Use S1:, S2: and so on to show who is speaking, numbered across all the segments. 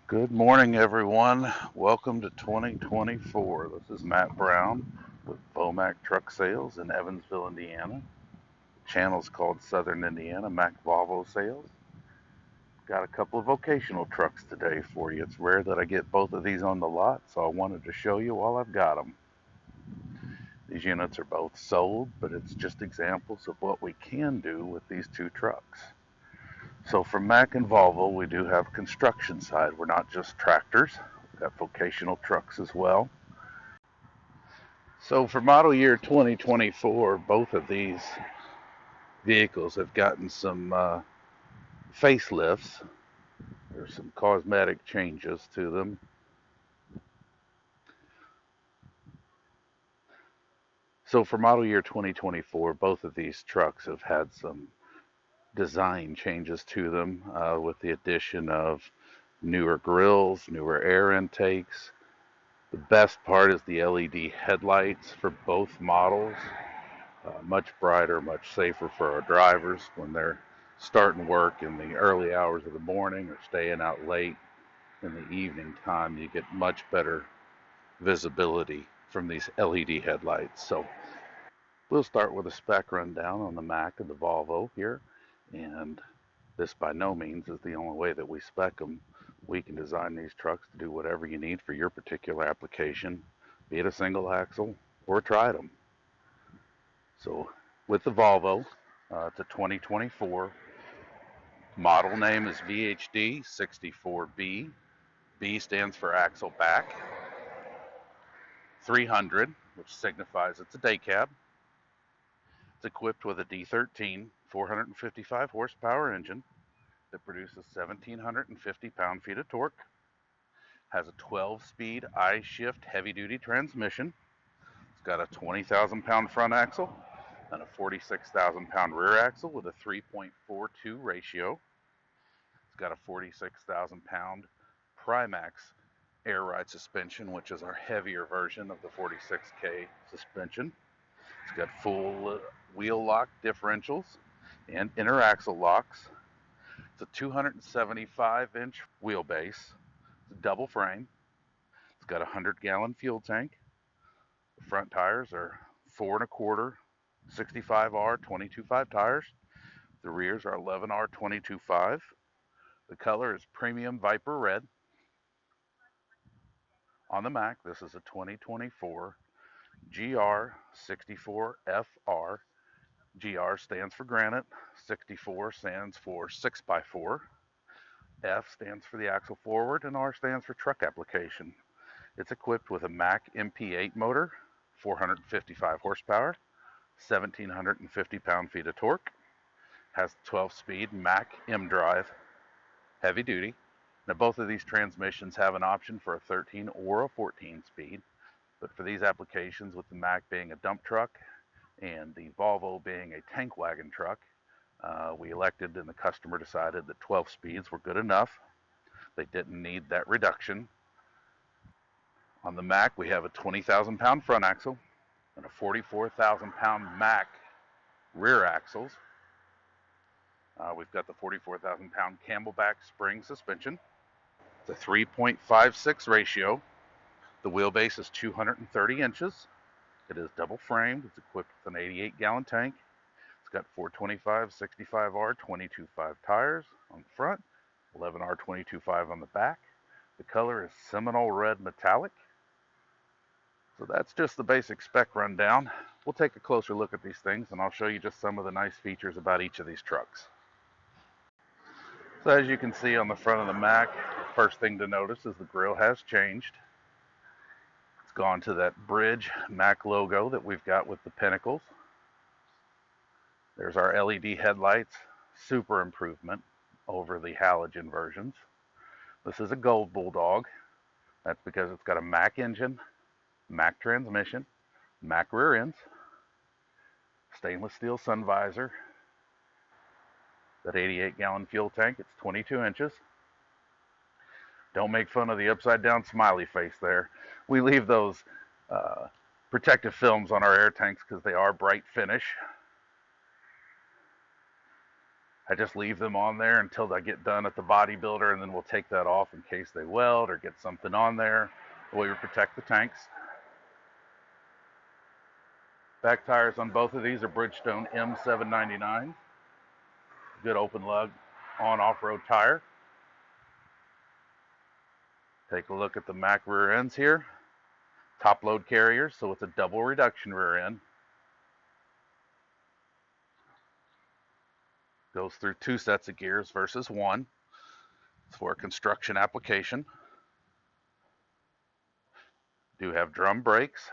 S1: Good morning, everyone. Welcome to 2024. This is Matt Brown with Mack Truck Sales in Evansville, Indiana. The channel's called Southern Indiana Mack Volvo Sales. Got a couple of vocational trucks today for you. It's rare that I get both of these on the lot, so I wanted to show you while I've got them. These units are both sold, but it's just examples of what we can do with these two trucks. So for Mack and Volvo, we do have construction side. We're not just tractors. We've got vocational trucks as well. So for model year 2024, both of these vehicles have gotten some facelifts. There's some cosmetic changes to them. So for model year 2024, both of these trucks have had some design changes to them with the addition of newer grills, newer air intakes. The best part is the LED headlights for both models. Much brighter, much safer for our drivers when they're starting work in the early hours of the morning or staying out late in the evening time. You get much better visibility from these LED headlights. So we'll start with a spec rundown on the Mack and the Volvo here. And this by no means is the only way that we spec them. We can design these trucks to do whatever you need for your particular application, be it a single axle or a tri-atom. So with the Volvo, it's a 2024. Model name is VHD 64B. B stands for axle back. 300, which signifies it's a day cab. It's equipped with a D13 455 horsepower engine that produces 1,750 pound-feet of torque. Has a 12-speed I-shift heavy-duty transmission. It's got a 20,000 pound front axle and a 46,000 pound rear axle with a 3.42 ratio. It's got a 46,000 pound Primax air ride suspension, which is our heavier version of the 46K suspension. It's got full wheel lock differentials and inner axle locks. It's a 275-inch wheelbase. It's a double frame. It's got a 100-gallon fuel tank. The front tires are 4 1/4 65R 22.5 tires. The rears are 11R 22.5. The color is premium Viper red. On the Mack, this is a 2024 GR64FR. GR stands for granite, 64 stands for 6x4, F stands for the axle forward, and R stands for truck application. It's equipped with a Mack MP8 motor, 455 horsepower, 1,750 pound-feet of torque. Has 12-speed Mack M-Drive heavy duty. Now both of these transmissions have an option for a 13 or a 14 speed, but for these applications, with the Mack being a dump truck and the Volvo being a tank wagon truck, we elected and the customer decided that 12 speeds were good enough. They didn't need that reduction. On the Mack, we have a 20,000 pound front axle and a 44,000 pound Mack rear axles. We've got the 44,000 pound Camelback spring suspension. It's a 3.56 ratio. The wheelbase is 230 inches. It is double framed. It's equipped with an 88-gallon tank. It's got 425 65R 22.5 tires on the front, 11R 22.5 on the back. The color is Seminole Red Metallic. So that's just the basic spec rundown. We'll take a closer look at these things and I'll show you just some of the nice features about each of these trucks. So as you can see on the front of the Mack, first thing to notice is the grille has changed. It's gone to that bridge Mack logo that we've got with the pinnacles. There's our LED headlights, super improvement over the halogen versions. This is a Gold Bulldog. That's because it's got a Mack engine, Mack transmission, Mack rear ends, stainless steel sun visor, that 88-gallon fuel tank. It's 22 inches. Don't make fun of the upside down smiley face there. We leave those protective films on our air tanks because they are bright finish. I just leave them on there until I get done at the bodybuilder, and then we'll take that off in case they weld or get something on there. The way we protect the tanks. Back tires on both of these are Bridgestone M799. Good open lug on off-road tire. Take a look at the Mack rear ends here. Top load carriers, so it's a double reduction rear end. Goes through 2 sets of gears versus 1. It's for a construction application. Do have drum brakes.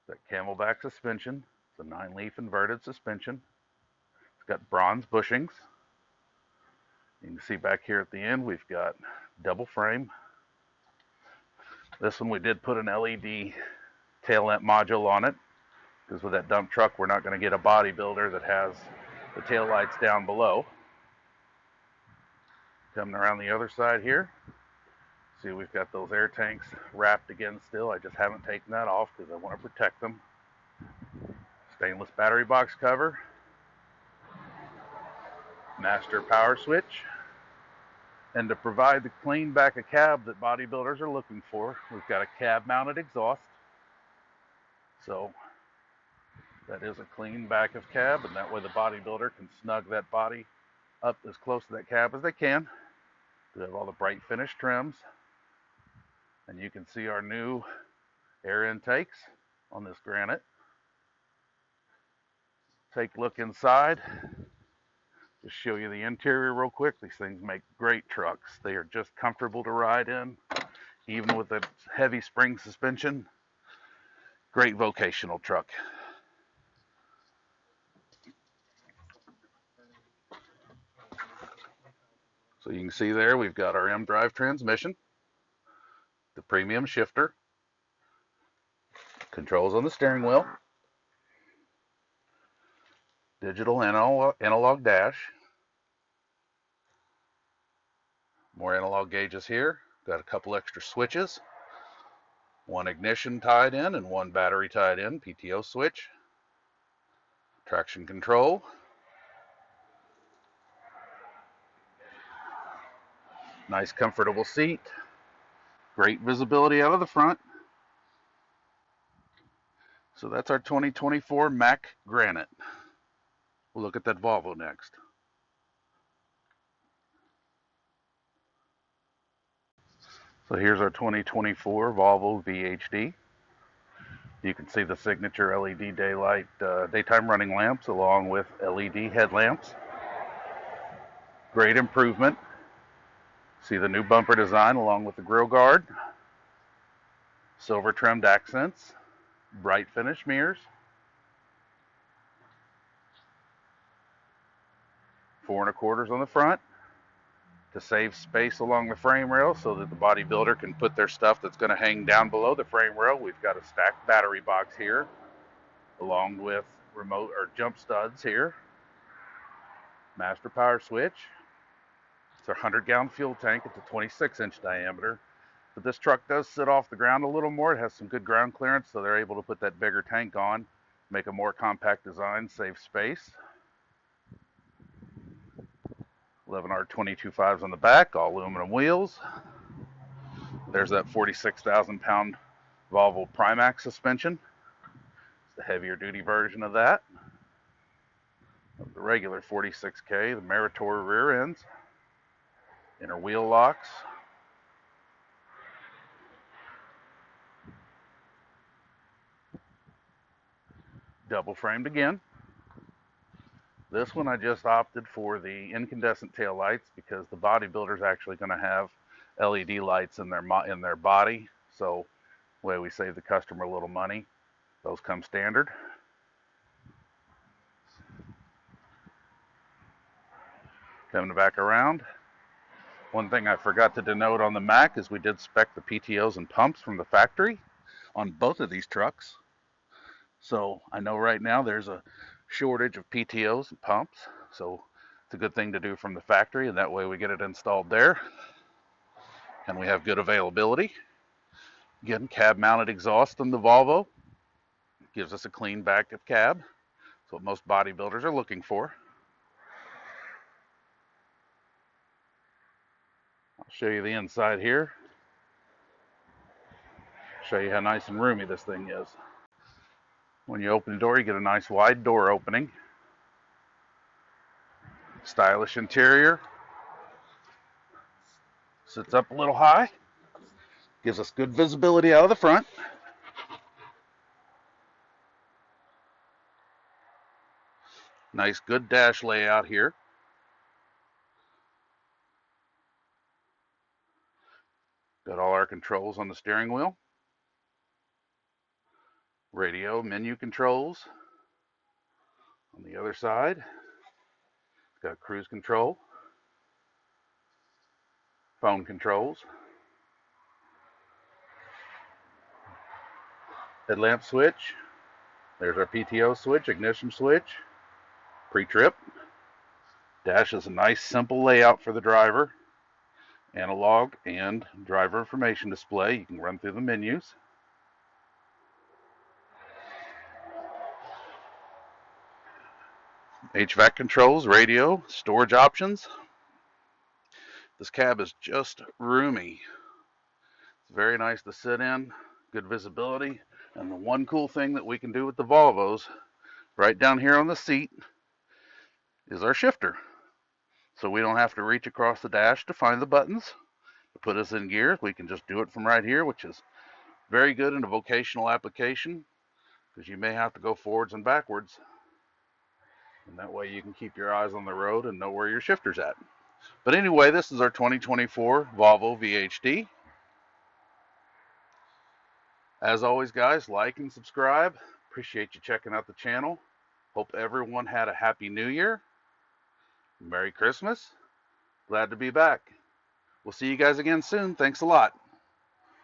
S1: That Camelback suspension. It's a 9-leaf inverted suspension. It's got bronze bushings. You can see back here at the end we've got double frame. This one we did put an LED tail lamp module on it, because with that dump truck we're not going to get a bodybuilder that has the tail lights down below. Coming around the other side here, see we've got those air tanks wrapped again still. I just haven't taken that off because I want to protect them. Stainless battery box cover. Master power switch. And to provide the clean back of cab that bodybuilders are looking for, we've got a cab mounted exhaust. So that is a clean back of cab, and that way the bodybuilder can snug that body up as close to that cab as they can. We have all the bright finish trims, and you can see our new air intakes on this Granite. Take a look inside. Just show you the interior real quick. These things make great trucks. They are just comfortable to ride in, even with the heavy spring suspension. Great vocational truck. So you can see there we've got our M-Drive transmission, the premium shifter, controls on the steering wheel, digital analog dash, more analog gauges here, got a couple extra switches, one ignition tied in and one battery tied in, PTO switch, traction control, nice comfortable seat, great visibility out of the front. So that's our 2024 Mack Granite. We'll look at that Volvo next. So here's our 2024 Volvo VHD. You can see the signature LED daylight, daytime running lamps along with LED headlamps. Great improvement. See the new bumper design along with the grille guard. Silver trimmed accents. Bright finish mirrors. 4 1/4 on the front to save space along the frame rail so that the bodybuilder can put their stuff that's going to hang down below the frame rail. We've got a stacked battery box here along with remote or jump studs here. Master power switch. It's a 100-gallon fuel tank. It's a 26-inch diameter. But this truck does sit off the ground a little more. It has some good ground clearance, so they're able to put that bigger tank on, make a more compact design, save space. 11R 22.5s on the back, all aluminum wheels. There's that 46,000-pound Volvo Primax suspension. It's the heavier duty version of that. The regular 46K, the Meritor rear ends. Inner wheel locks. Double framed again. This one I just opted for the incandescent tail lights because the bodybuilder is actually going to have LED lights in their body. So way we save the customer a little money. Those come standard. Coming back around. One thing I forgot to denote on the Mack is we did spec the PTOs and pumps from the factory on both of these trucks. So I know right now there's a shortage of PTOs and pumps, so it's a good thing to do from the factory, and that way we get it installed there and we have good availability. Again, cab mounted exhaust on the Volvo gives us a clean back of cab. That's what most bodybuilders are looking for. Show you the inside here. Show you how nice and roomy this thing is. When you open the door, you get a nice wide door opening. Stylish interior. Sits up a little high. Gives us good visibility out of the front. Nice, good dash layout here. Got all our controls on the steering wheel. Radio menu controls. On the other side, it's got cruise control, phone controls, headlamp switch. There's our PTO switch, ignition switch, pre-trip. Dash is a nice simple layout for the driver. Analog and driver information display. You can run through the menus. HVAC controls, radio, storage options. This cab is just roomy. It's very nice to sit in, good visibility. And the one cool thing that we can do with the Volvos, right down here on the seat, is our shifter. So we don't have to reach across the dash to find the buttons to put us in gear. We can just do it from right here, which is very good in a vocational application because you may have to go forwards and backwards. And that way you can keep your eyes on the road and know where your shifter's at. But anyway, this is our 2024 Volvo VHD. As always, guys, like and subscribe. Appreciate you checking out the channel. Hope everyone had a happy new year. Merry Christmas. Glad to be back. We'll see you guys again soon. Thanks a lot.